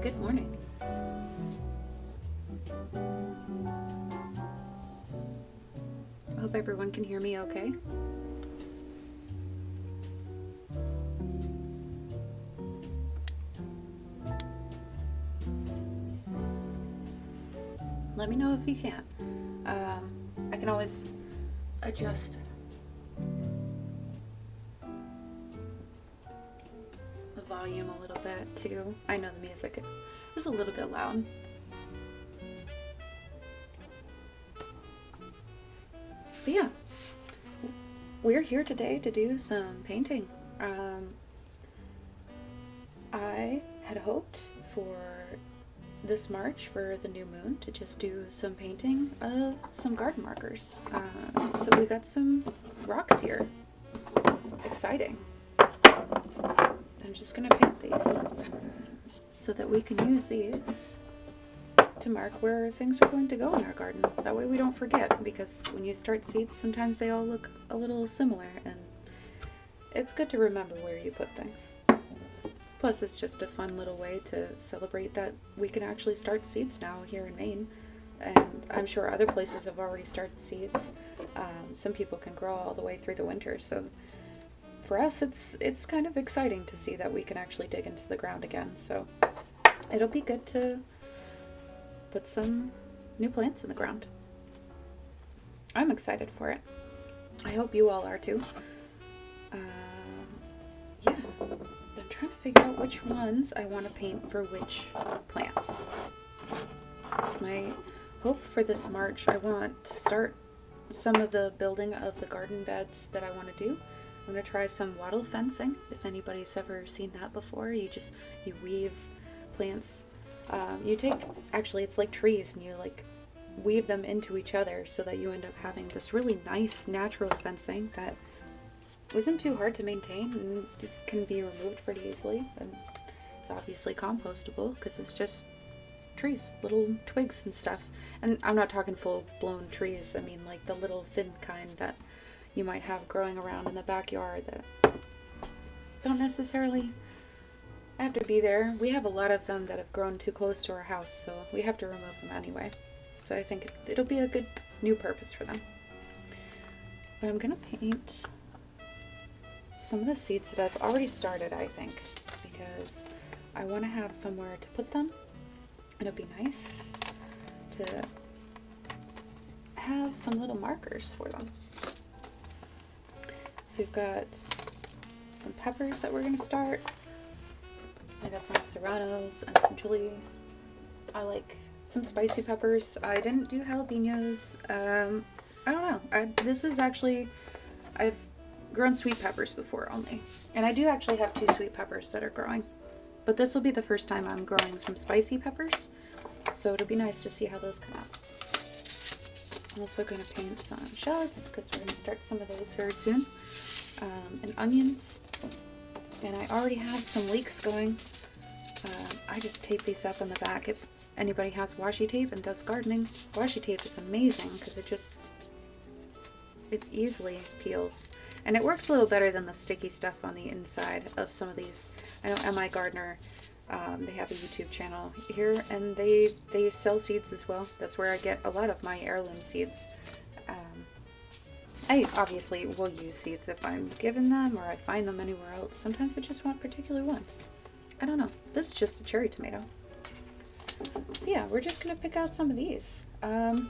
Good morning. I hope everyone can hear me okay. Let me know if you can't. I can always adjust the volume a little bit too. I know the music is a little bit loud. But yeah, we're here today to do some painting. I had hoped for this March for the new moon to just do some painting of some garden markers. So we got some rocks here. Exciting. I'm just gonna paint these so that we can use these to mark where things are going to go in our garden. That way we don't forget, because when you start seeds, sometimes they all look a little similar, and it's good to remember where you put things. Plus, it's just a fun little way to celebrate that we can actually start seeds now here in Maine. And I'm sure other places have already started seeds. Some people can grow all the way through the winter. So for us, it's kind of exciting to see that we can actually dig into the ground again. So it'll be good to put some new plants in the ground. I'm excited for it. I hope you all are too. Yeah. I'm trying to figure out which ones I want to paint for which plants. That's my hope for this March. I want to start some of the building of the garden beds that I want to do. I'm going to try some wattle fencing. If anybody's ever seen that before, you weave plants. Actually it's like trees, and you like weave them into each other so that you end up having this really nice natural fencing that isn't too hard to maintain and can be removed pretty easily. And it's obviously compostable because it's just trees, little twigs and stuff. And I'm not talking full-blown trees. I mean like the little thin kind that you might have growing around in the backyard that don't necessarily have to be there. We have a lot of them that have grown too close to our house, so we have to remove them anyway. So I think it'll be a good new purpose for them. But I'm gonna paint some of the seeds that I've already started, I think, because I want to have somewhere to put them. It'll be nice to have some little markers for them. So we've got some peppers that we're going to start. I got some serranos and some chilies. I like some spicy peppers. I didn't do jalapenos. I don't know. I've grown sweet peppers before only. And I do actually have 2 sweet peppers that are growing. But this will be the first time I'm growing some spicy peppers. So it'll be nice to see how those come out. I'm also going to paint some shallots because we're going to start some of those very soon. And onions. And I already have some leeks going. I just tape these up on the back. If anybody has washi tape and does gardening, washi tape is amazing because it easily peels. And it works a little better than the sticky stuff on the inside of some of these. I know MI Gardener, they have a YouTube channel here, and they sell seeds as well. That's where I get a lot of my heirloom seeds. I obviously will use seeds if I'm given them or I find them anywhere else. Sometimes I just want particular ones. I don't know. This is just a cherry tomato. So yeah, we're just going to pick out some of these. Let's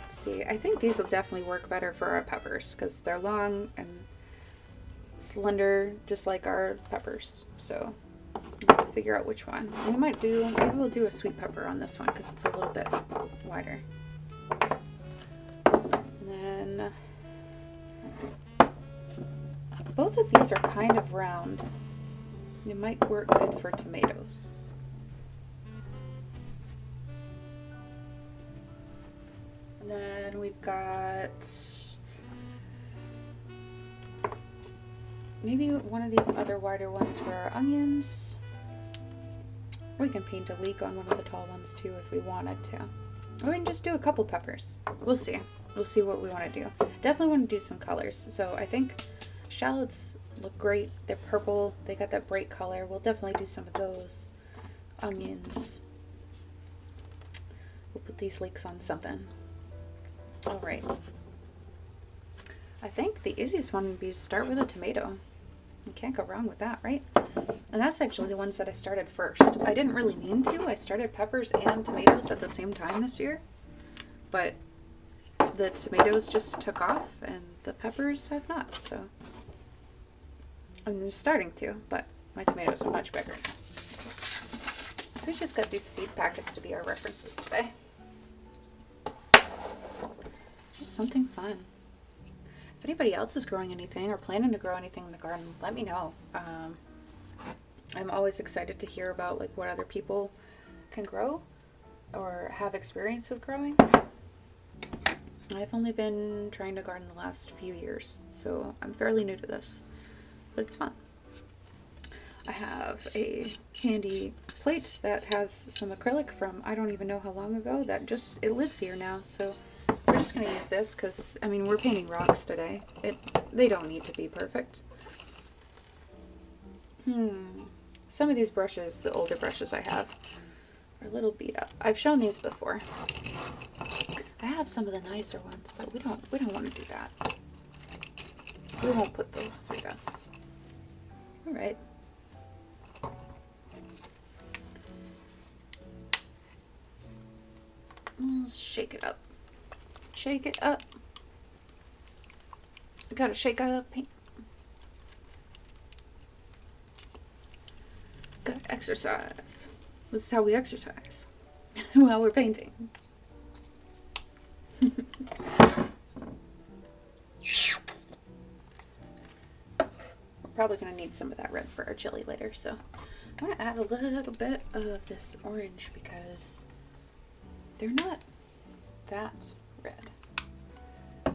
see. I think these will definitely work better for our peppers because they're long and slender, just like our peppers. So we'll have to figure out which one. Maybe we'll do a sweet pepper on this one because it's a little bit wider. And then both of these are kind of round. It might work good for tomatoes. And then we've got maybe one of these other wider ones for our onions. We can paint a leek on one of the tall ones too if we wanted to. Or we can just do a couple peppers. We'll see. We'll see what we want to do. Definitely want to do some colors. So I think Shallots look great. They're purple. They got that bright color. We'll definitely do some of those. Onions. We'll put these leeks on something. All right. I think the easiest one would be to start with a tomato. You can't go wrong with that, right? And that's actually the ones that I started first. I didn't really mean to. I started peppers and tomatoes at the same time this year. But the tomatoes just took off and the peppers have not, so. I'm just starting to, but my tomatoes are much bigger. We just got these seed packets to be our references today. Just something fun. If anybody else is growing anything or planning to grow anything in the garden, let me know. I'm always excited to hear about like what other people can grow or have experience with growing. I've only been trying to garden the last few years, so I'm fairly new to this, but it's fun. I have a handy plate that has some acrylic from I don't even know how long ago that just, it lives here now, so we're just going to use this because, I mean, we're painting rocks today. They don't need to be perfect. Some of these brushes, the older brushes I have, are a little beat up. I've shown these before. I have some of the nicer ones, but we don't want to do that. We won't put those through this. All right. Let's shake it up. Shake it up. We gotta shake up paint. Gotta exercise. This is how we exercise while we're painting. We're probably gonna need some of that red for our chili later, so I'm gonna add a little bit of this orange because they're not that red. There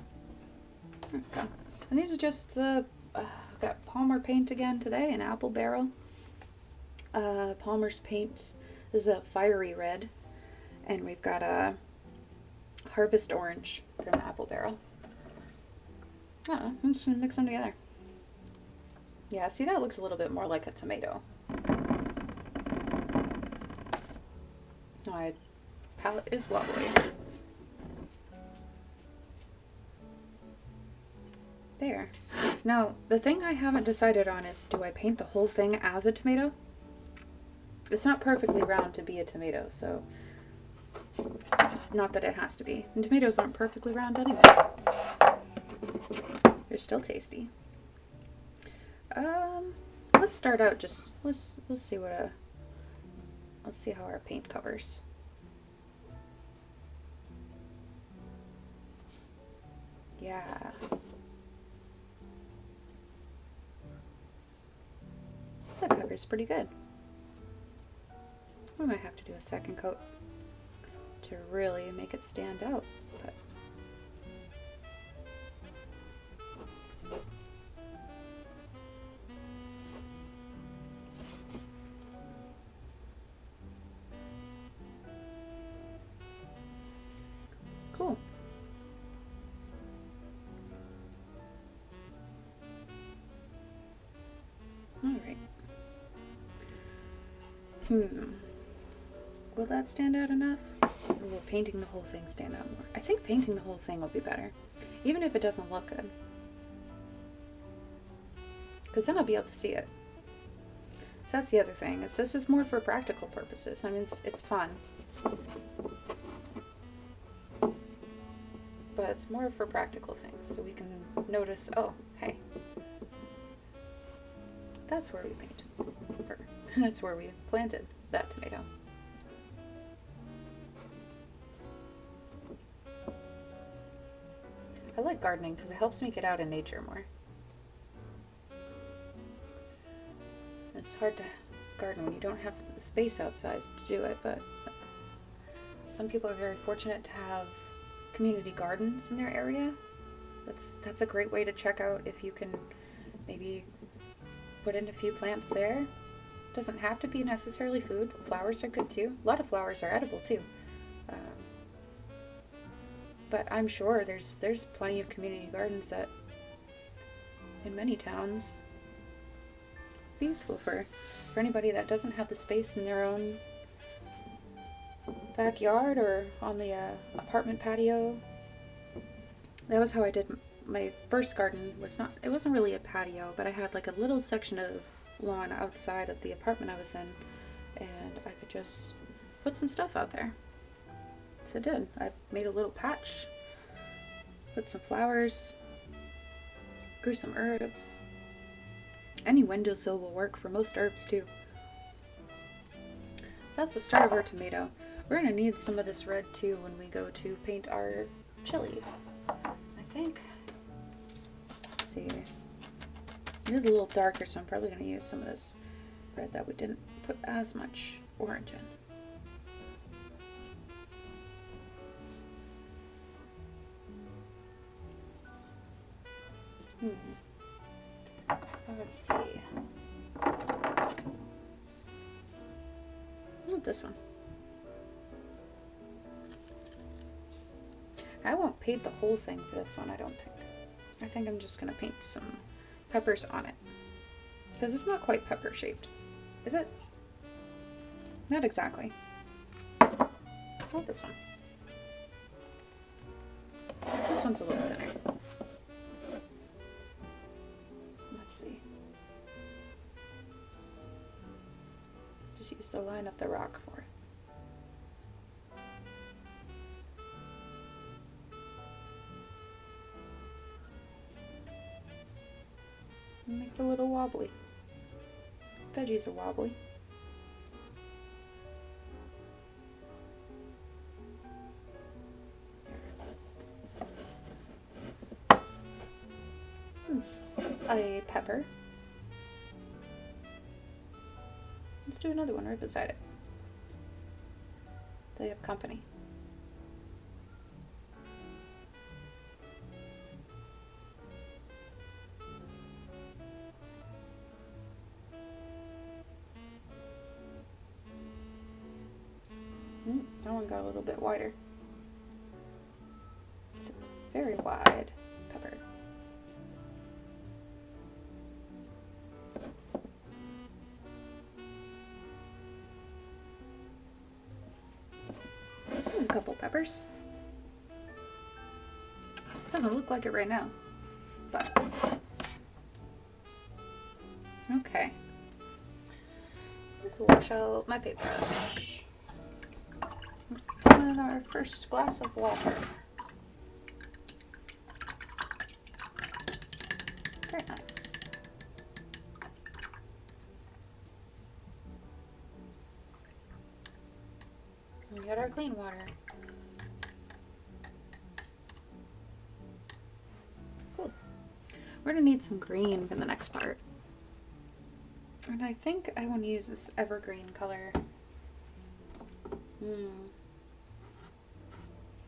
we go. And these are just the, got Palmer paint again today, an apple barrel. Palmer's paint, this is a fiery red, and we've got a harvest orange from apple barrel. I'm just gonna mix them together. Yeah, see, that looks a little bit more like a tomato. My palette is wobbly. There. Now, the thing I haven't decided on is, do I paint the whole thing as a tomato? It's not perfectly round to be a tomato, so not that it has to be. And tomatoes aren't perfectly round anyway. They're still tasty. Let's start out just, let's see what let's see how our paint covers. Yeah. That covers pretty good. We might have to do a second coat to really make it stand out, but cool. All right. Will that stand out enough? Or will painting the whole thing stand out more? I think painting the whole thing will be better, even if it doesn't look good. Because then I'll be able to see it. So that's the other thing, is this is more for practical purposes. I mean, it's fun. But it's more for practical things, so we can notice, oh, hey, that's where we painted. Or that's where we planted that tomato. I like gardening because it helps me get out in nature more. It's hard to garden when you don't have the space outside to do it, but some people are very fortunate to have community gardens in their area. That's a great way to check out if you can maybe put in a few plants there. Doesn't have to be necessarily food. Flowers are good too. A lot of flowers are edible too. But I'm sure there's plenty of community gardens that in many towns. Be useful for anybody that doesn't have the space in their own backyard or on the apartment patio. That was how I did my first garden. It wasn't really a patio, but I had like a little section of lawn outside of the apartment I was in, and I could just put some stuff out there. So I did. I made a little patch, put some flowers, grew some herbs. Any windowsill will work for most herbs too. That's the start of our tomato. We're gonna need some of this red too when we go to paint our chili. I think, let's see, it is a little darker, so I'm probably gonna use some of this red that we didn't put as much orange in. Let's see. Not this one. I won't paint the whole thing for this one, I don't think. I think I'm just gonna paint some peppers on it. Because it's not quite pepper shaped. Is it? Not exactly. Not this one. This one's a little thinner. Let's see. Just use the line of the rock for it. Make it a little wobbly. Veggies are wobbly. It's a pepper. Let's do another one right beside it. They have company. That one got a little bit wider. It's a very wide pepper. There's a couple peppers. Doesn't look like it right now, but okay. Let's wash out my paintbrush. And our first glass of water. Very nice. And we got our clean water. Cool. We're gonna need some green for the next part. And I think I want to use this evergreen color.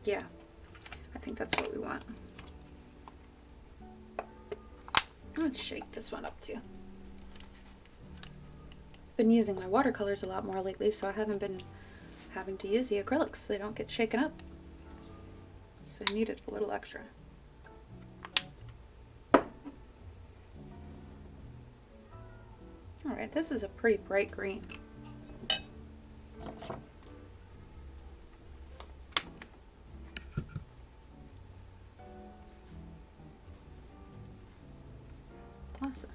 Yeah, I think that's what we want. Let's shake this one up too. Been using my watercolors a lot more lately, so I haven't been having to use the acrylics. They don't get shaken up. So I needed a little extra. Alright, this is a pretty bright green. Awesome.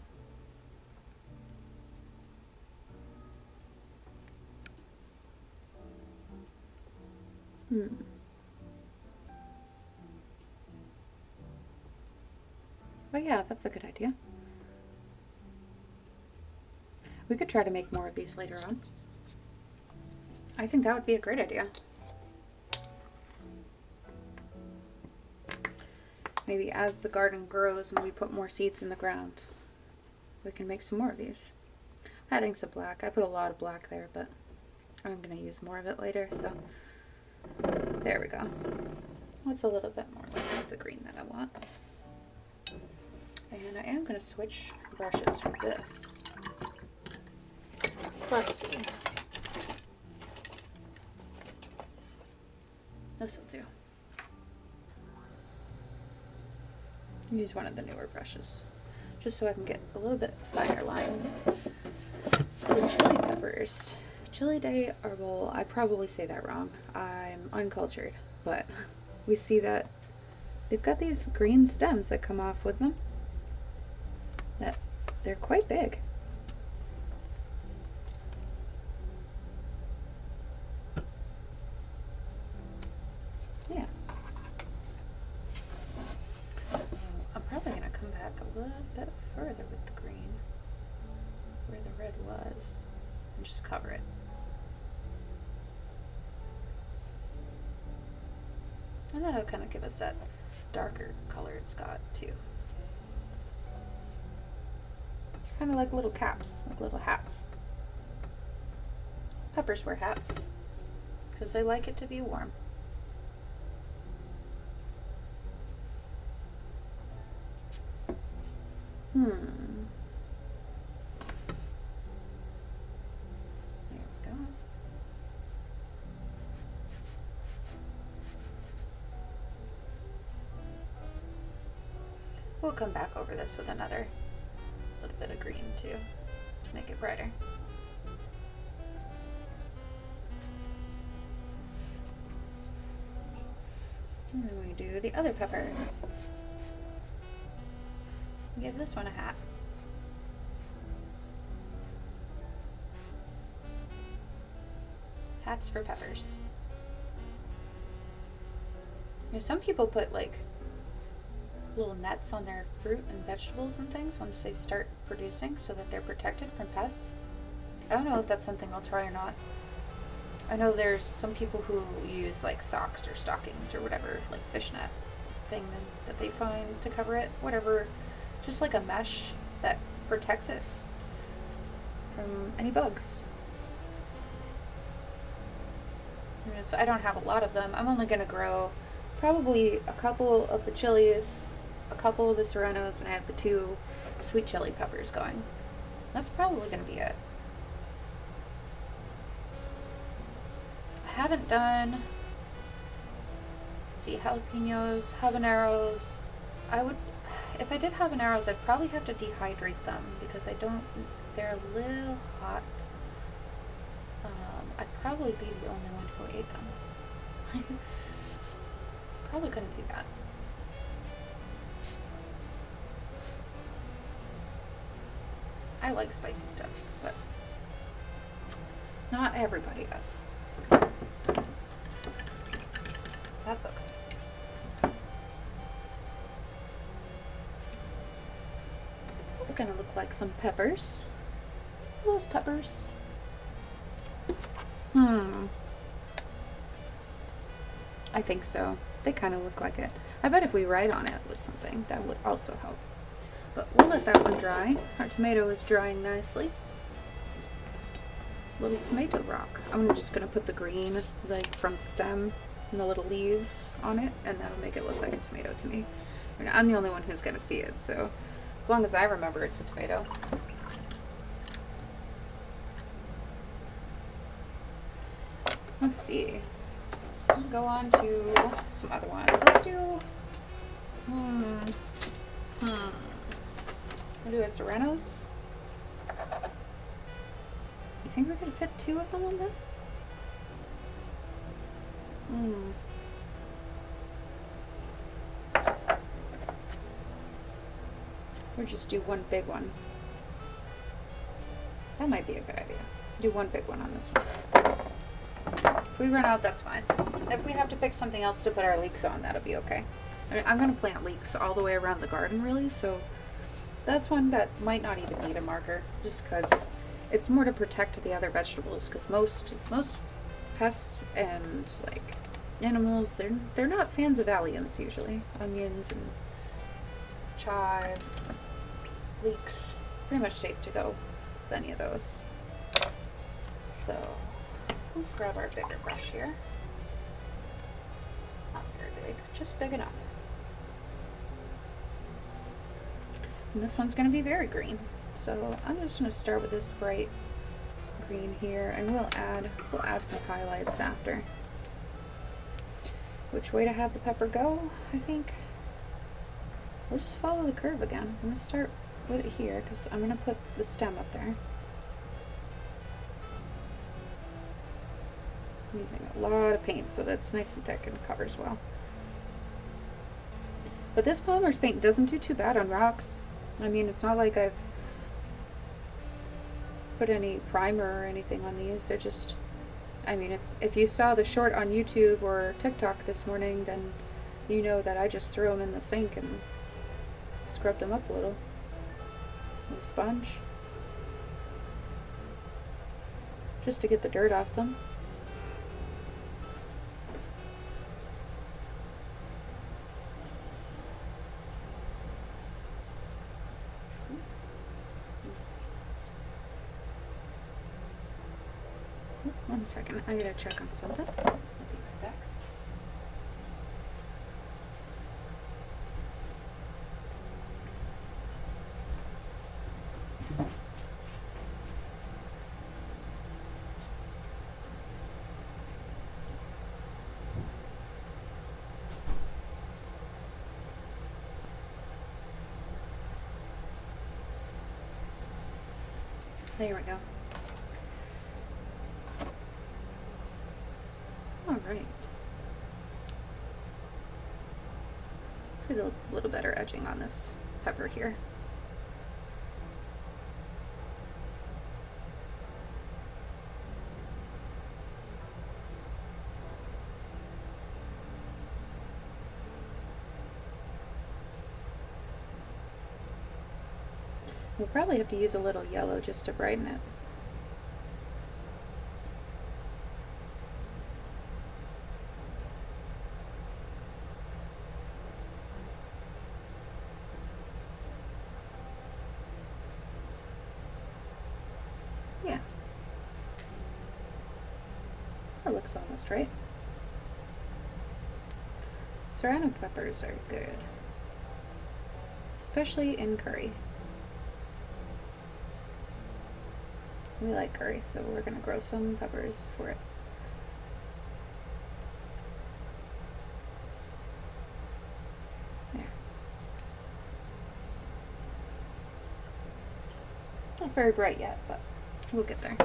Oh yeah, that's a good idea. We could try to make more of these later on. I think that would be a great idea. Maybe as the garden grows and we put more seeds in the ground, we can make some more of these. Adding some black. I put a lot of black there, but I'm going to use more of it later, so there we go. That's a little bit more like the green that I want. And I am going to switch brushes for this. Let's see. This will do. Use one of the newer brushes. just so I can get a little bit finer lines. The chili peppers. Chili de arbol, I probably say that wrong. I'm uncultured, but we see that they've got these green stems that come off with them. That they're quite big. Yeah. So I'm probably gonna come back a little bit further with the green, where the red was, and just cover it. And that'll kind of give us that darker color it's got too. Kind of like little caps, like little hats. Peppers wear hats because they like it to be warm. There we go. We'll come back over this with another little bit of green too to make it brighter. And then we do the other pepper. Give this one a hat. Hats for peppers. You know, some people put like little nets on their fruit and vegetables and things once they start producing so that they're protected from pests. I don't know if that's something I'll try or not. I know there's some people who use like socks or stockings or whatever, like fishnet thing that they find to cover it, whatever, just like a mesh that protects it from any bugs. And if I don't have a lot of them, I'm only going to grow probably a couple of the chilies, a couple of the serranos, and I have the 2 sweet chili peppers going. That's probably going to be it. I haven't done, let's see, jalapenos, habaneros. If I did habaneros, I'd probably have to dehydrate them because they're a little hot. I'd probably be the only one who ate them. Probably couldn't do that. I like spicy stuff, but not everybody does. That's okay. It's gonna look like some peppers. Those peppers. I think so. They kind of look like it. I bet if we write on it with something, that would also help. But we'll let that one dry. Our tomato is drying nicely. Little tomato rock. I'm just gonna put the green, like from the stem and the little leaves on it, and that'll make it look like a tomato to me. I mean, I'm the only one who's gonna see it, so as long as I remember it's a tomato. Let's see. I'll go on to some other ones. Let's do we'll do a serranos. You think we could fit 2 of them on this? Or just do one big one. That might be a good idea. Do one big one on this one. If we run out, that's fine. If we have to pick something else to put our leeks on, that'll be okay. I mean, I'm going to plant leeks all the way around the garden, really, so that's one that might not even need a marker, just because it's more to protect the other vegetables, because most pests and, like, animals, they're not fans of alliums, usually. Onions and chives, leeks, pretty much safe to go with any of those. So let's grab our bigger brush here. Not very big, just big enough. And this one's going to be very green. So I'm just going to start with this bright green here, and we'll add some highlights after. Which way to have the pepper go? I think we'll just follow the curve again. I'm going to start put it here because I'm going to put the stem up there. I'm using a lot of paint so that's nice and thick and covers well. But this Palmer's paint doesn't do too bad on rocks. I mean, it's not like I've put any primer or anything on these. They're just, I mean, if you saw the short on YouTube or TikTok this morning, then you know that I just threw them in the sink and scrubbed them up a little with a sponge. Just to get the dirt off them. One second, I gotta check on something. I'll be right back. There we go. Alright. Let's get a little better edging on this pepper here. We'll probably have to use a little yellow just to brighten it. Yeah. That looks almost right. Serrano peppers are good, especially in curry. We like curry, so we're gonna grow some peppers for it. There. Not very bright yet, but we'll get there.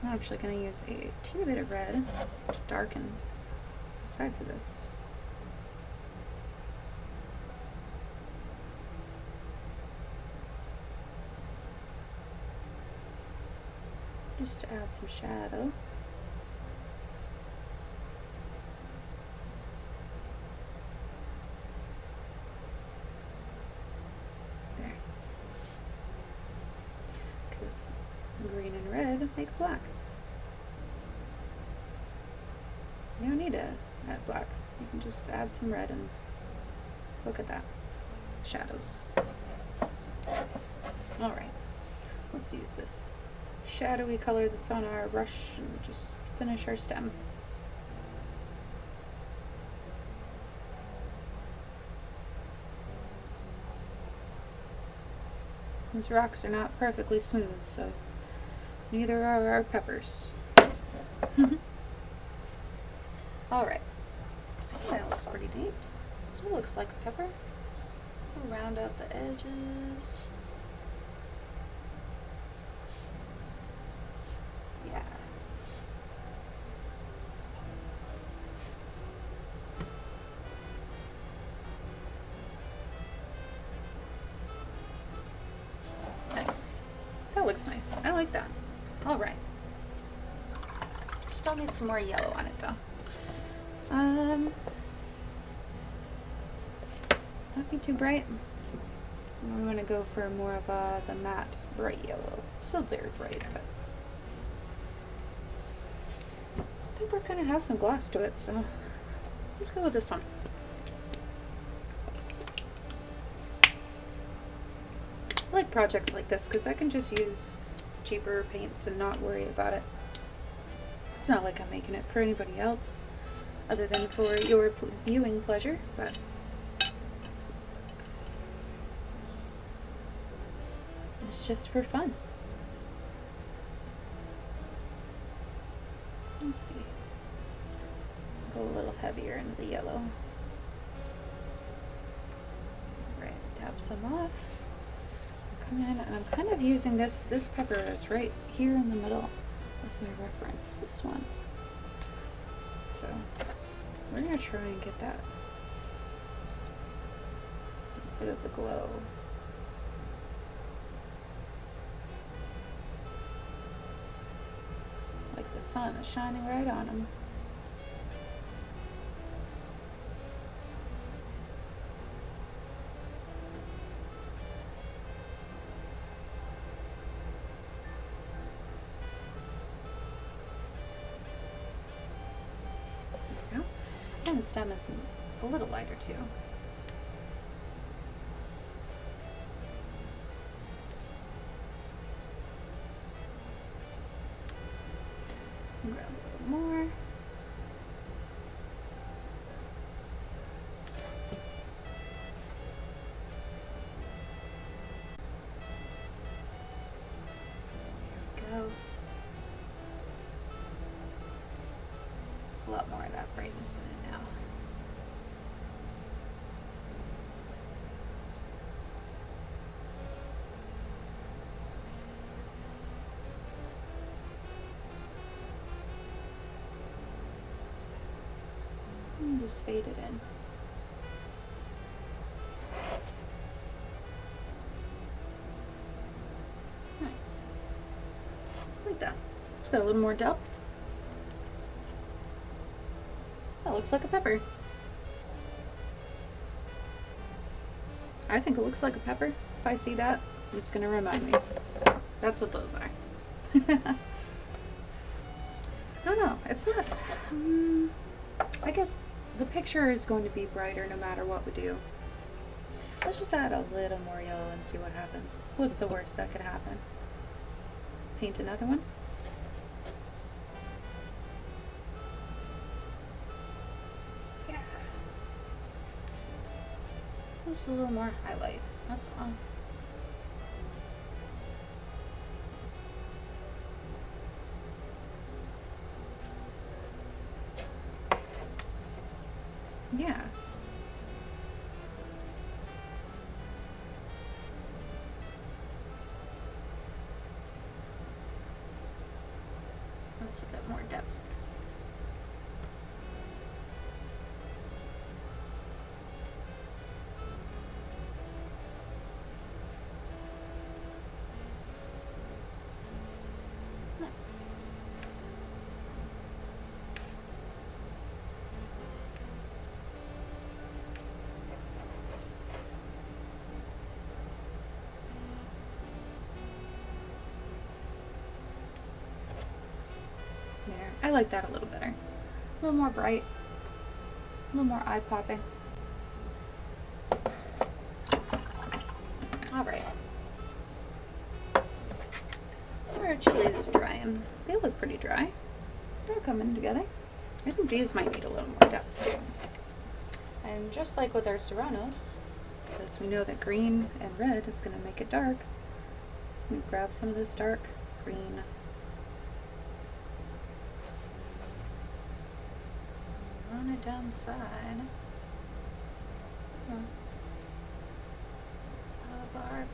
I'm actually gonna use a teeny bit of red to darken the sides of this. Just to add some shadow. There. Because green and red make black. You don't need to add black. You can just add some red and look at that. Shadows. Alright. Let's use this shadowy color that's on our brush and just finish our stem. These rocks are not perfectly smooth, so neither are our peppers. Alright. I think that looks pretty neat. It looks like a pepper. We'll round out the edges. Yeah. Nice. That looks nice. I like that. Alright. Still need some more yellow on it though. Not be too bright. We want to go for more of the matte bright yellow. It's still very bright, but I think it kind of has some gloss to it, so let's go with this one. I like projects like this because I can just use cheaper paints and not worry about it. It's not like I'm making it for anybody else other than for your viewing pleasure, but it's just for fun. Let's see. Go a little heavier into the yellow. Right, tap some off. Come in, and I'm kind of using this pepper is right here in the middle. That's my reference, this one. So we're gonna try and get that bit of the glow. Like the sun is shining right on them. There we go. And the stem is a little lighter too. Grab a little more. There we go. A lot more of that brightness in it now. And just fade it in. Nice. Like that. It's got a little more depth. That looks like a pepper. I think it looks like a pepper. If I see that, it's going to remind me. That's what those are. I don't know. It's not... I guess the picture is going to be brighter no matter what we do. Let's just add a little more yellow and see what happens. What's the worst that could happen? Paint another one. Yeah. Just a little more highlight. That's all. Yeah. Let's look at more depth. Nice. There. I like that a little better. A little more bright. A little more eye-popping. Alright. Our chilies drying. They look pretty dry. They're coming together. I think these might need a little more depth too. And just like with our serranos, because we know that green and red is going to make it dark, we grab some of this dark green. Run it down the side of our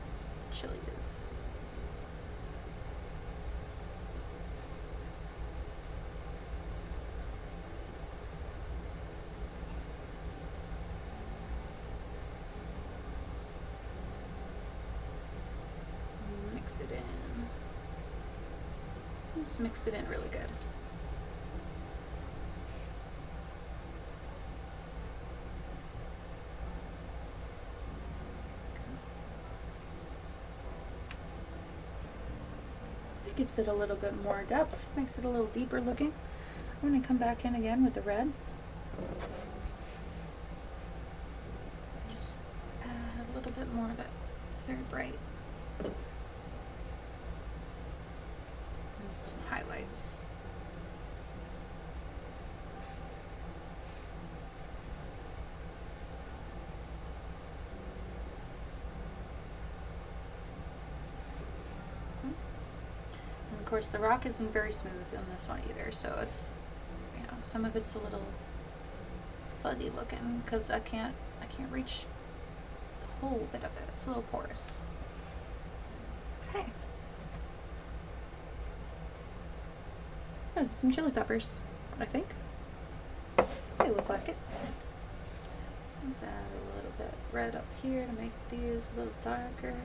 chilies. Mix it in. Just mix it in really good. It gives it a little bit more depth, makes it a little deeper looking. I'm going to come back in again with the red. Just add a little bit more of it. It's very bright. And some highlights. Of course, the rock isn't very smooth on this one either, so it's some of it's a little fuzzy looking because I can't reach the whole bit of it. It's a little porous. Hey. Those are some chili peppers, I think. They look like it. Let's add a little bit red up here to make these a little darker.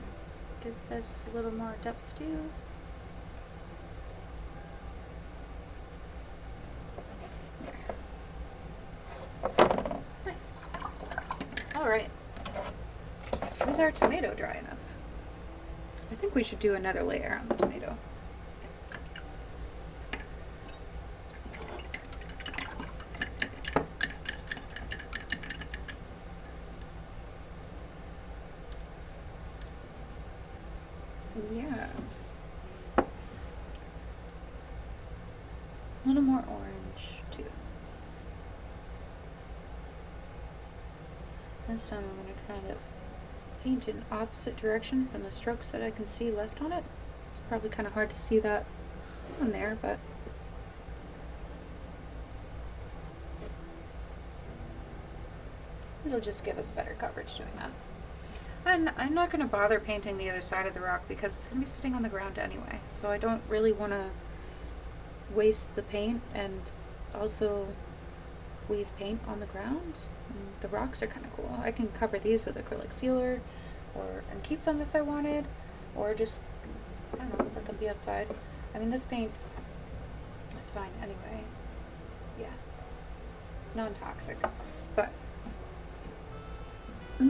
Give this a little more depth too. There. Nice. Alright. Is our tomato dry enough? I think we should do another layer on the tomato. Yeah. A little more orange too. This time I'm going to kind of paint in opposite direction from the strokes that I can see left on it. It's probably kind of hard to see that on there, but it'll just give us better coverage doing that. And I'm not going to bother painting the other side of the rock because it's going to be sitting on the ground anyway. So I don't really want to waste the paint and also leave paint on the ground. And the rocks are kind of cool. I can cover these with acrylic sealer and keep them if I wanted, or just, I don't know, let them be outside. I mean, this paint, it's fine anyway. Yeah. Non-toxic. But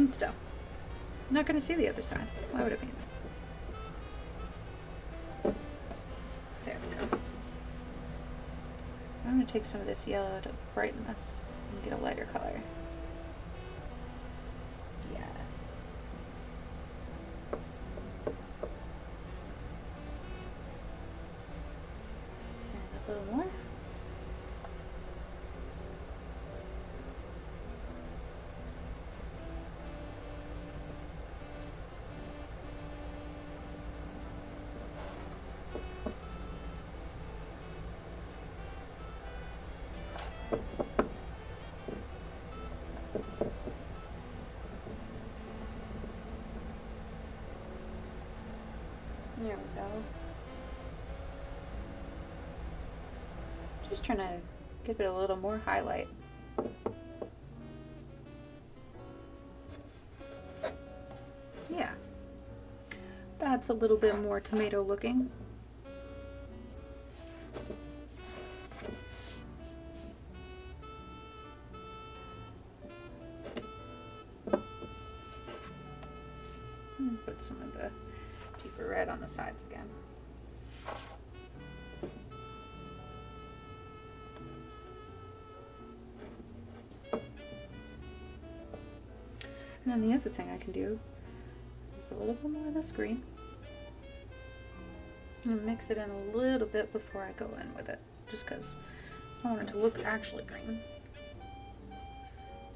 still. I'm not going to see the other side. Why would it be? There we go. I'm going to take some of this yellow to brighten this and get a lighter color. Yeah. And a little more. There we go. Just trying to give it a little more highlight. Yeah. That's a little bit more tomato looking. Put some of the deeper red on the sides again. And then the other thing I can do is a little bit more of this green. And mix it in a little bit before I go in with it, just because I want it to look actually green.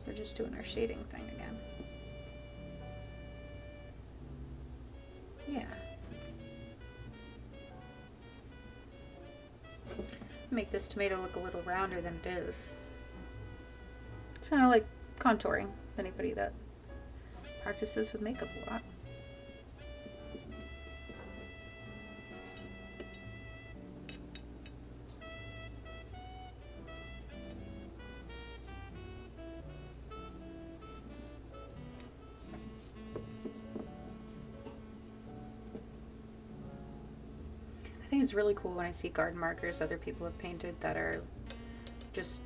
We're just doing our shading thing again. Yeah. Make this tomato look a little rounder than it is. It's kind of like contouring, anybody that practices with makeup a lot. I think it's really cool when I see garden markers other people have painted that are just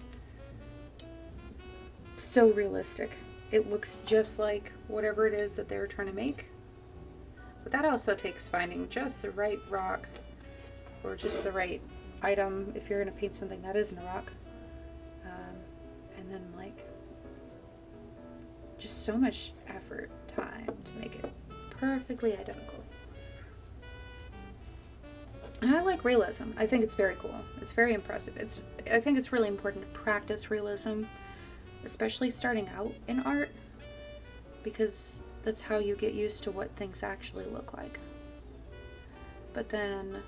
so realistic. It looks just like whatever it is that they were trying to make. But that also takes finding just the right rock or just the right item if you're going to paint something that isn't a rock. And then like just so much effort, time to make it perfectly identical. And I like realism. I think it's very cool. It's very impressive. I think it's really important to practice realism, especially starting out in art, because that's how you get used to what things actually look like. But then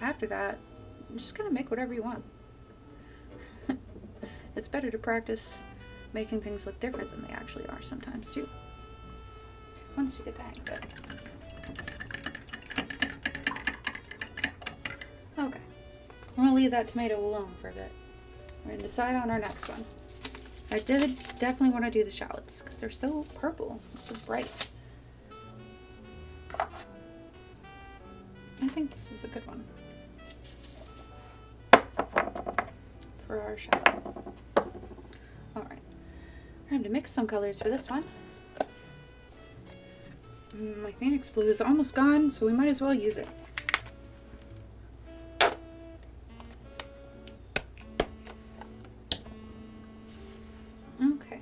after that, you're just gonna make whatever you want. it's better to practice making things look different than they actually are sometimes too. Once you get the hang of it. Okay, I'm gonna leave that tomato alone for a bit. We're gonna decide on our next one. I did definitely want to do the shallots because they're so purple, so bright. I think this is a good one for our shallot. Alright, time to mix some colors for this one. My Phoenix Blue is almost gone, so we might as well use it. Okay.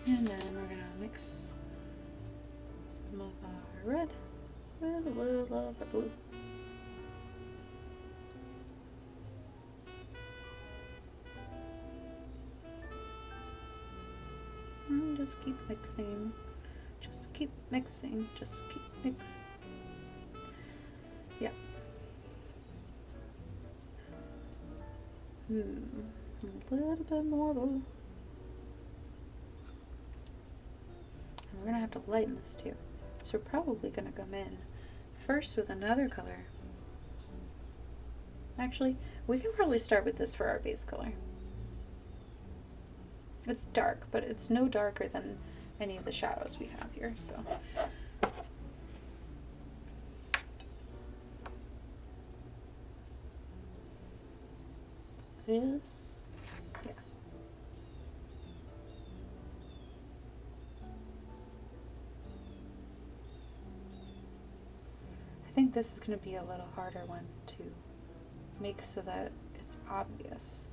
And then we're going to mix some of our red with a little of our blue. And just keep mixing. Just keep mixing. Just keep mixing. Yeah. A little bit more blue. And we're going to have to lighten this too. So we're probably going to come in first with another color. Actually, we can probably start with this for our base color. It's dark, but it's no darker than any of the shadows we have here, so. This, yeah. I think this is going to be a little harder one to make so that it's obvious.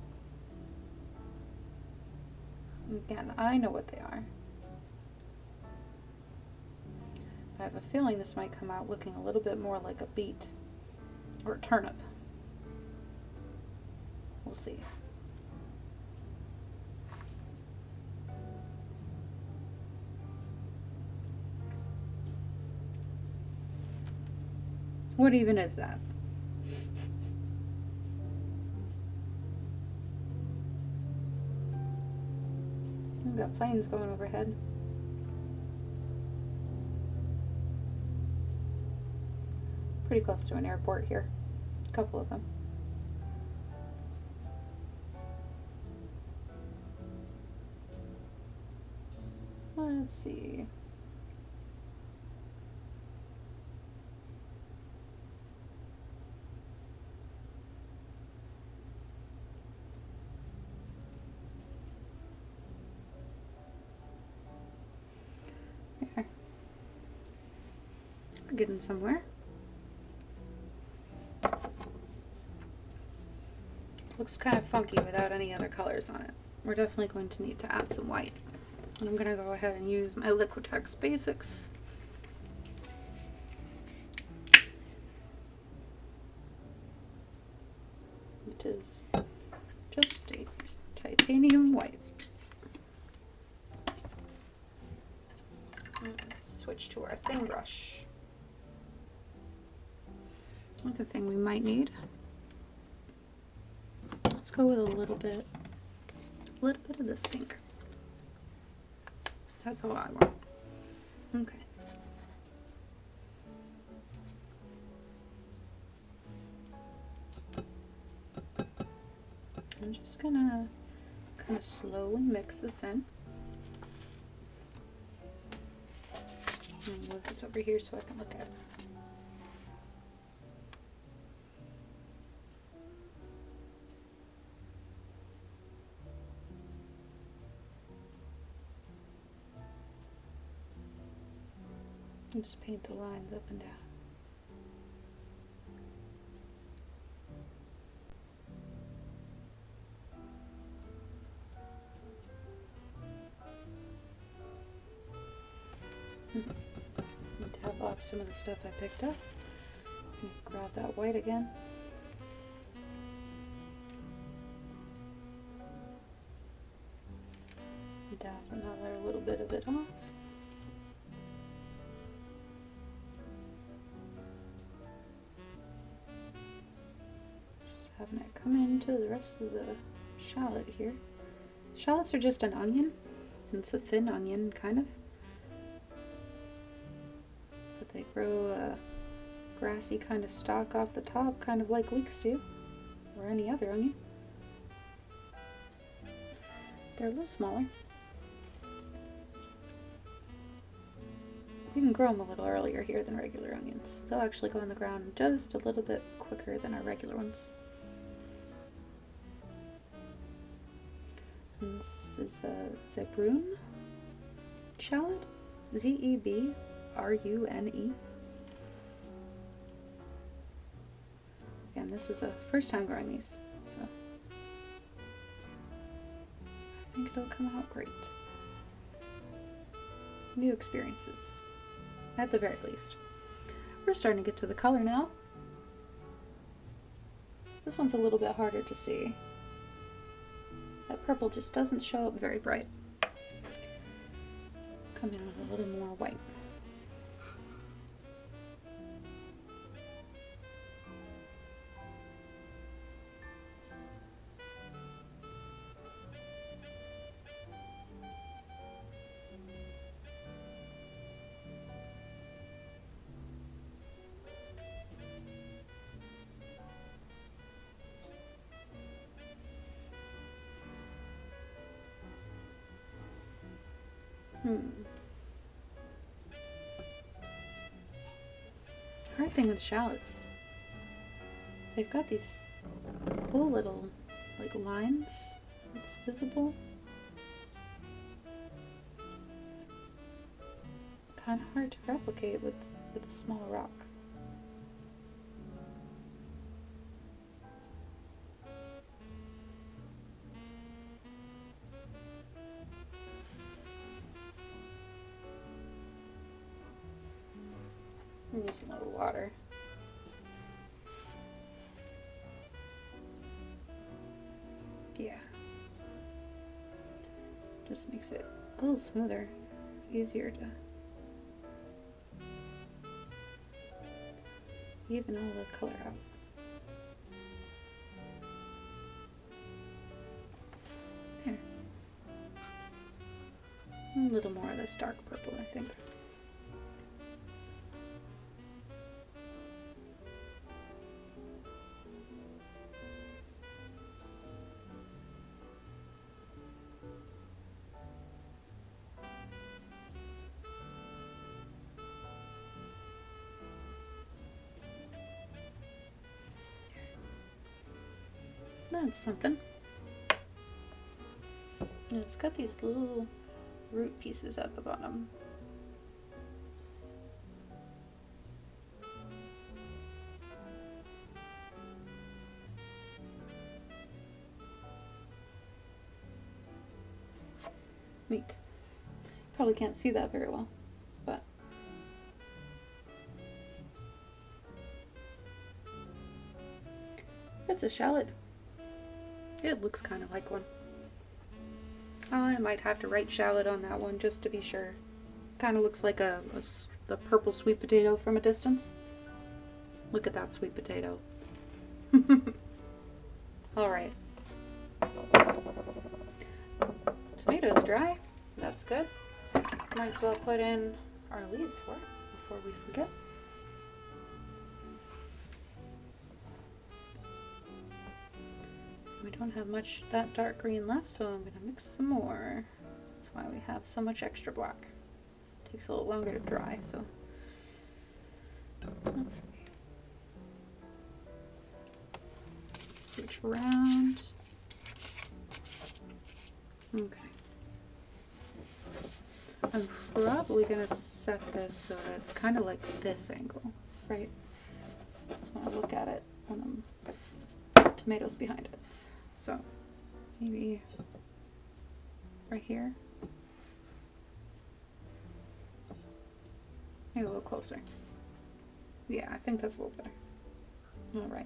Again, I know what they are. I have a feeling this might come out looking a little bit more like a beet or a turnip. We'll see. What even is that? We've got planes going overhead. Pretty close to an airport here. A couple of them. Let's see. There. We're getting somewhere. Looks kind of funky without any other colors on it. We're definitely going to need to add some white. And I'm going to go ahead and use my Liquitex Basics. It is just a titanium white. Let's switch to our thin brush. Another thing we might need. Let's go with a little bit of this pink. That's all I want. Okay. I'm just gonna kind of slowly mix this in. And move this over here so I can look at it. And just paint the lines up and down. And tap off some of the stuff I picked up. And grab that white again. And tap another little bit of it off. having it come into the rest of the shallot here. Shallots are just an onion. It's a thin onion, kind of. But they grow a grassy kind of stalk off the top, kind of like leeks do, or any other onion. They're a little smaller. You can grow them a little earlier here than regular onions. They'll actually go in the ground just a little bit quicker than our regular ones. And this is a Zebrune shallot. Zebrune. Again, this is a first time growing these, so I think it'll come out great. New experiences, at the very least. We're starting to get to the color now. This one's a little bit harder to see. That purple just doesn't show up very bright. Come in with a little more white. Hard thing with shallots, they've got these cool little like lines that's visible. Kind of hard to replicate with a small rock. Use a little water. Yeah. Just makes it a little smoother, easier to even all the color out. There. A little more of this dark purple, I think. That's something. And it's got these little root pieces at the bottom. Neat. Probably can't see that very well, but it's a shallot. It looks kind of like one. I might have to write shallot on that one just to be sure. Kind of looks like the purple sweet potato from a distance. Look at that sweet potato. Alright. Tomatoes dry. That's good. Might as well put in our leaves for it before we forget. We don't have much that dark green left, so I'm going to mix some more. That's why we have so much extra black. It takes a little longer to dry, so let's switch around. Okay. I'm probably going to set this so that it's kind of like this angle, right? When I look at it when tomatoes behind it. So maybe right here. Maybe a little closer. Yeah, I think that's a little better. All right.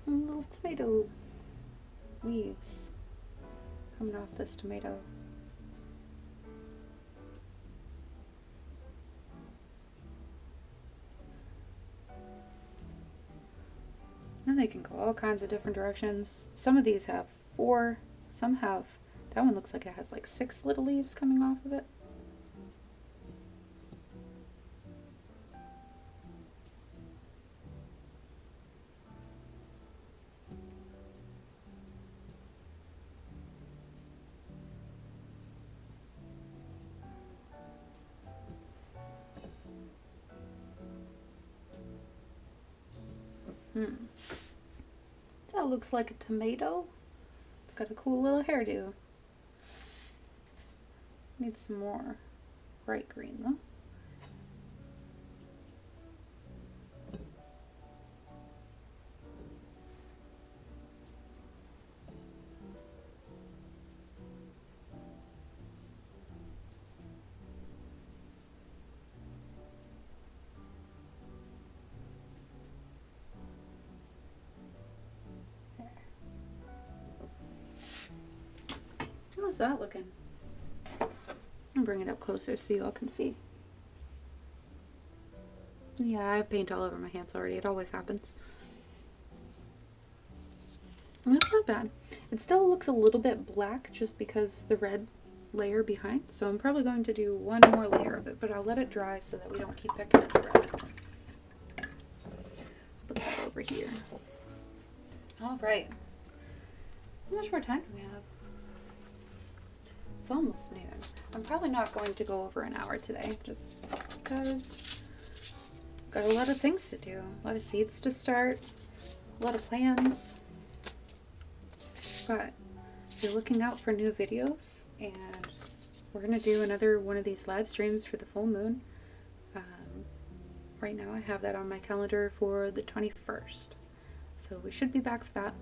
A little tomato. leaves coming off this tomato. And they can go all kinds of different directions. Some of these have 4, some have, that one looks like it has like 6 little leaves coming off of it. That looks like a tomato. It's got a cool little hairdo. Needs some more bright green though. How's that looking? I'll bring it up closer so you all can see. Yeah, I have paint all over my hands already. It always happens. And that's not bad. It still looks a little bit black just because the red layer behind. So I'm probably going to do one more layer of it, but I'll let it dry so that we don't keep picking at the red. Put that over here. All right. How much more time do we have? It's almost noon. I'm probably not going to go over an hour today just because I've got a lot of things to do. A lot of seeds to start, a lot of plans. But you're looking out for new videos, and we're going to do another one of these live streams for the full moon. Right now I have that on my calendar for the 21st. So we should be back for that.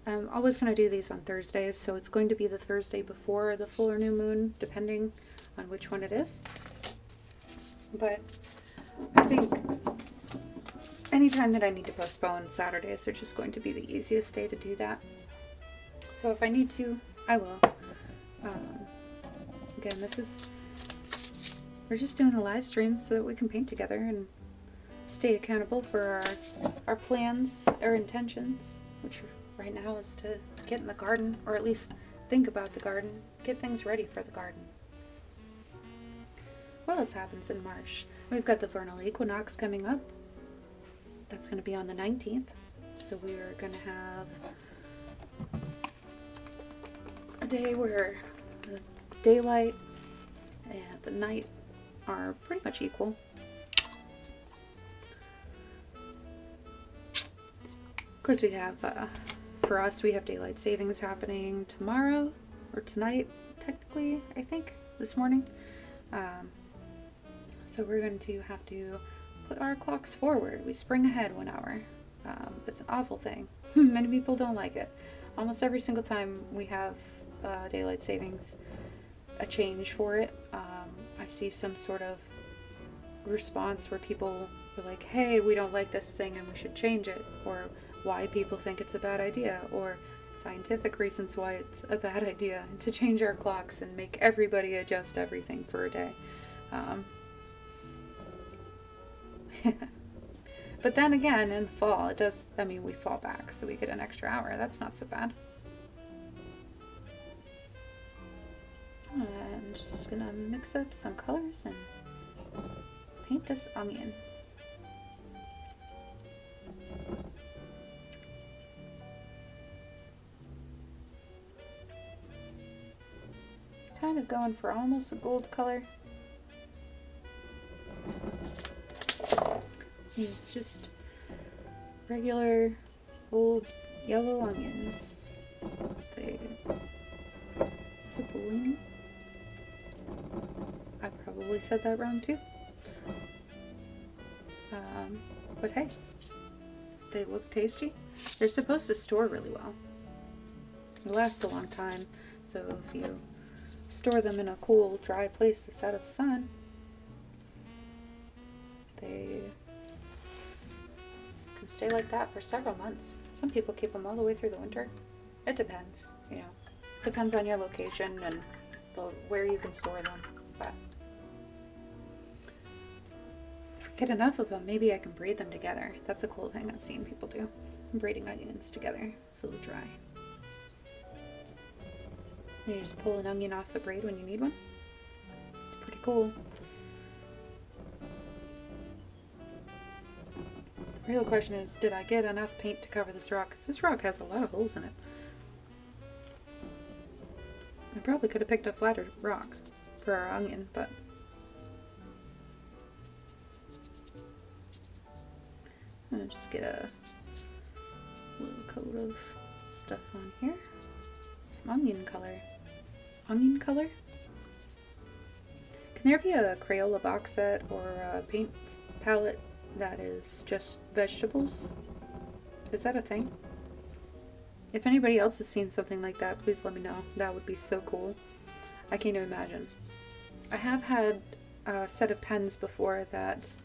I'm always going to do these on Thursdays, so it's going to be the Thursday before the full or new moon, depending on which one it is. But I think anytime that I need to postpone, Saturdays are just going to be the easiest day to do that. So if I need to, I will. Again, we're just doing the live streams so that we can paint together and stay accountable for our plans, our intentions, which right now is to get in the garden, or at least think about the garden, get things ready for the garden. What else happens in March? We've got the vernal equinox coming up. That's going to be on the 19th. So we are going to have a day where the daylight and the night are pretty much equal. Of course, we have, for us, we have daylight savings happening tomorrow, or tonight, technically, I think, this morning. So we're going to have to put our clocks forward. We spring ahead 1 hour. It's an awful thing. Many people don't like it. Almost every single time we have daylight savings, a change for it, I see some sort of response where people are like, hey, we don't like this thing and we should change it, or why people think it's a bad idea, or scientific reasons why it's a bad idea to change our clocks and make everybody adjust everything for a day. But then again, in the fall, it does, I mean, we fall back, so we get an extra hour. That's not so bad. I'm just gonna mix up some colors and paint this onion. Kind of going for almost a gold color. It's just regular old yellow onions. They cipollini. I probably said that wrong too. But hey, they look tasty. They're supposed to store really well. They last a long time, so if you store them in a cool, dry place that's out of the sun, they can stay like that for several months. Some people keep them all the way through the winter. It depends, you know. Depends on your location and where you can store them. But if we get enough of them, maybe I can braid them together. That's a cool thing I've seen people do. Braiding onions together so they'll dry. You just pull an onion off the braid when you need one. It's pretty cool. The real question is, did I get enough paint to cover this rock? Because this rock has a lot of holes in it. I probably could have picked up flatter rocks for our onion, but I'm gonna just get a little coat of stuff on here. Some onion color. Onion color? Can there be a Crayola box set or a paint palette that is just vegetables? Is that a thing? If anybody else has seen something like that, please let me know. That would be so cool. I can't even imagine. I have had a set of pens before that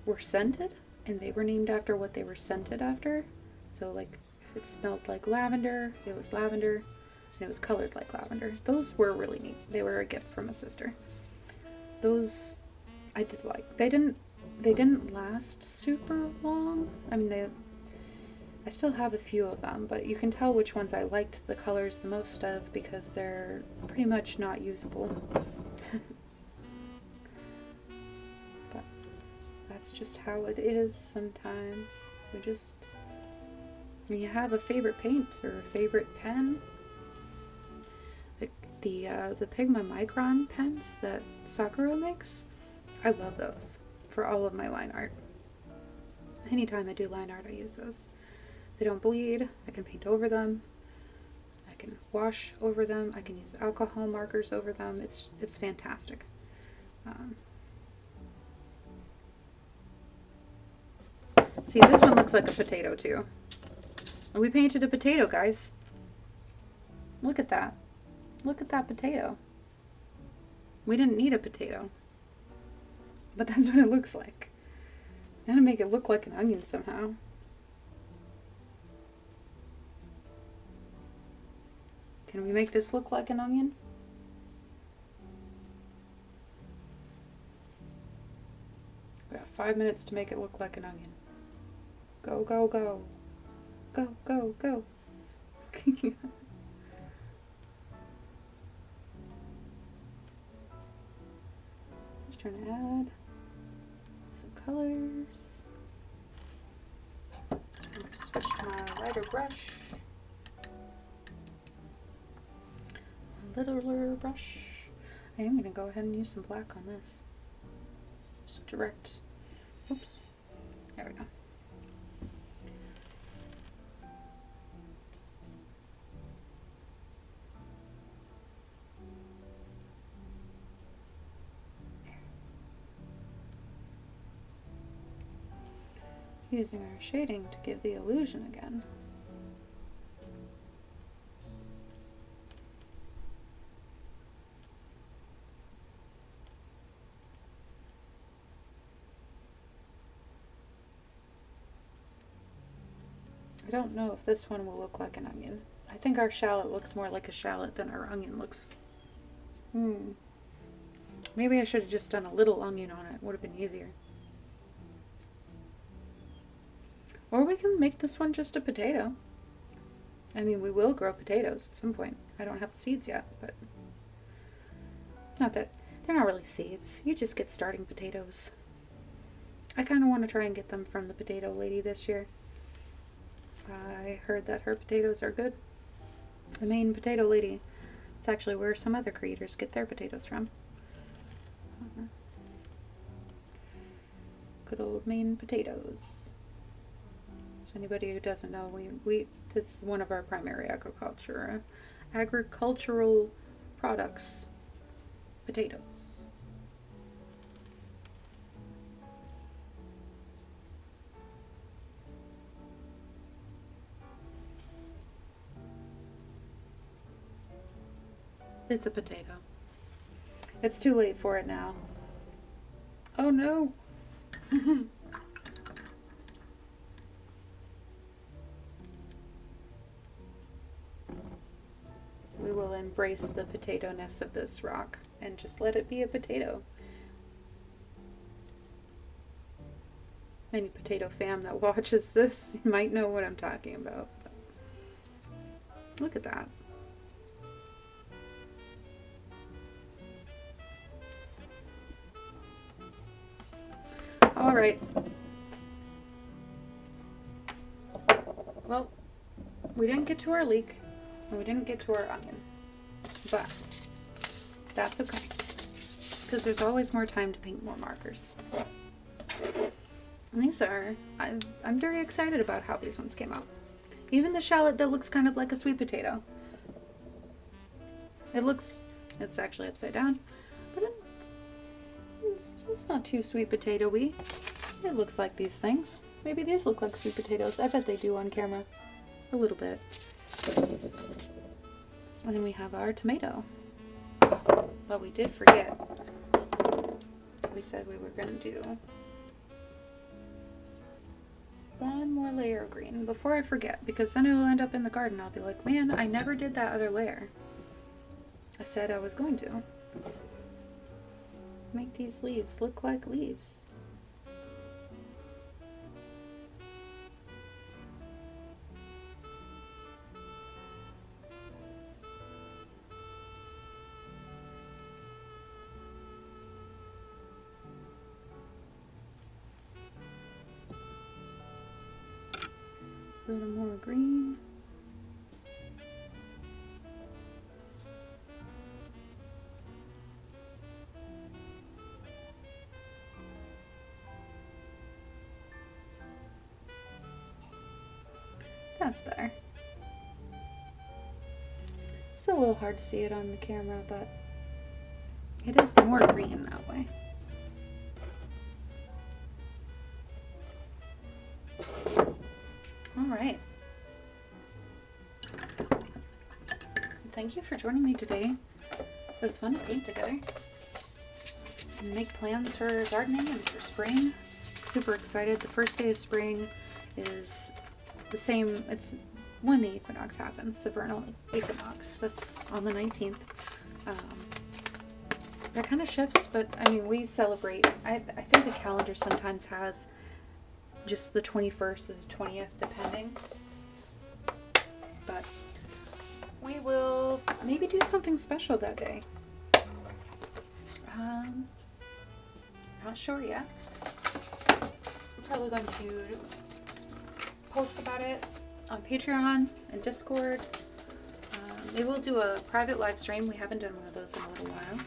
were scented, and they were named after what they were scented after. So like, if it smelled like lavender, it was lavender, and it was colored like lavender. Those were really neat. They were a gift from a sister. Those I did like. They didn't last super long. I mean, I still have a few of them, but you can tell which ones I liked the colors the most of because they're pretty much not usable. But that's just how it is sometimes. When you have a favorite paint or a favorite pen, like the Pigma Micron pens that Sakura makes, I love those for all of my line art. Anytime I do line art, I use those. They don't bleed. I can paint over them. I can wash over them. I can use alcohol markers over them. It's fantastic. See, this one looks like a potato too. We painted a potato, guys. Look at that. Look at that potato. We didn't need a potato, but that's what it looks like. I'm gonna make it look like an onion somehow. Can we make this look like an onion? We got 5 minutes to make it look like an onion. Go, go, go. Go, go, go. Just trying to add some colors. Switch to my lighter brush. Littler brush. I am going to go ahead and use some black on this. Just direct. Oops. There we go. Using our shading to give the illusion again. I don't know if this one will look like an onion. I think our shallot looks more like a shallot than our onion looks. Maybe I should have just done a little onion on it. Would have been easier. Or we can make this one just a potato. I mean, we will grow potatoes at some point. I don't have the seeds yet, but not that they're not really seeds. You just get starting potatoes. I kind of want to try and get them from the potato lady this year. I heard that her potatoes are good. The Maine potato lady. It's actually where some other creators get their potatoes from. Good old Maine potatoes. So anybody who doesn't know, it's one of our primary agricultural products. Potatoes. It's a potato. It's too late for it now. Oh no! embrace the potato-ness of this rock and just let it be a potato. Any potato fam that watches this might know what I'm talking about. Look at that. All right. Well, we didn't get to our leek, and we didn't get to our onion, but that's okay, because there's always more time to paint more markers. And these are, I'm very excited about how these ones came out. Even the shallot that looks kind of like a sweet potato. It's actually upside down, but it's not too sweet potato-y. It looks like these things. Maybe these look like sweet potatoes. I bet they do on camera. A little bit. And then we have our tomato. But we did forget. We said we were going to do one more layer of green before I forget, because then it'll end up in the garden. I'll be like, man, I never did that other layer. I said I was going to. Make these leaves look like leaves. A little more green. That's better. It's a little hard to see it on the camera, but it is more green that way. All right. Thank you for joining me today. It was fun to paint together and make plans for gardening and for spring. Super excited. The first day of spring is the same. It's when the equinox happens, the vernal equinox. That's on the 19th. That kind of shifts, but I mean, we celebrate. I think the calendar sometimes has just the 21st or the 20th, depending. But we will maybe do something special that day. Not sure yet. I'm probably going to post about it on Patreon and Discord. Maybe we'll do a private live stream. We haven't done one of those in a little while.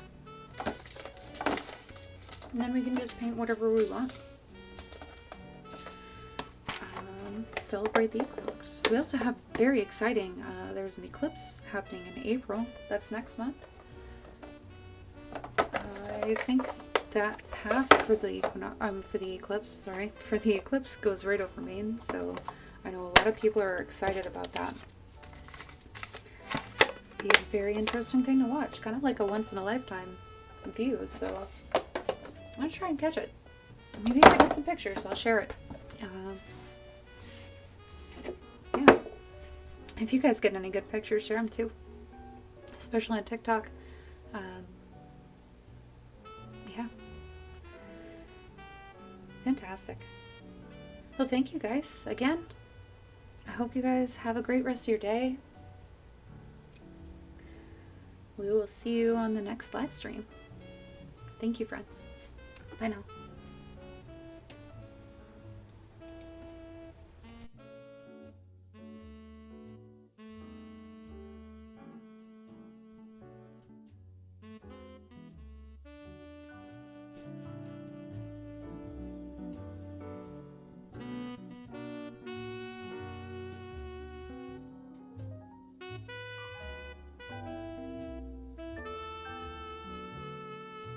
And then we can just paint whatever we want. Celebrate the equinox. We also have very exciting, there's an eclipse happening in April. That's next month. I think that path for the eclipse goes right over Maine, so I know a lot of people are excited about that. Be a very interesting thing to watch, kind of like a once in a lifetime view, so I'm gonna try and catch it. Maybe if I get some pictures, I'll share it. Yeah. If you guys get any good pictures, share them too. Especially on TikTok. Yeah. Fantastic. Well, thank you guys again. I hope you guys have a great rest of your day. We will see you on the next live stream. Thank you, friends. Bye now.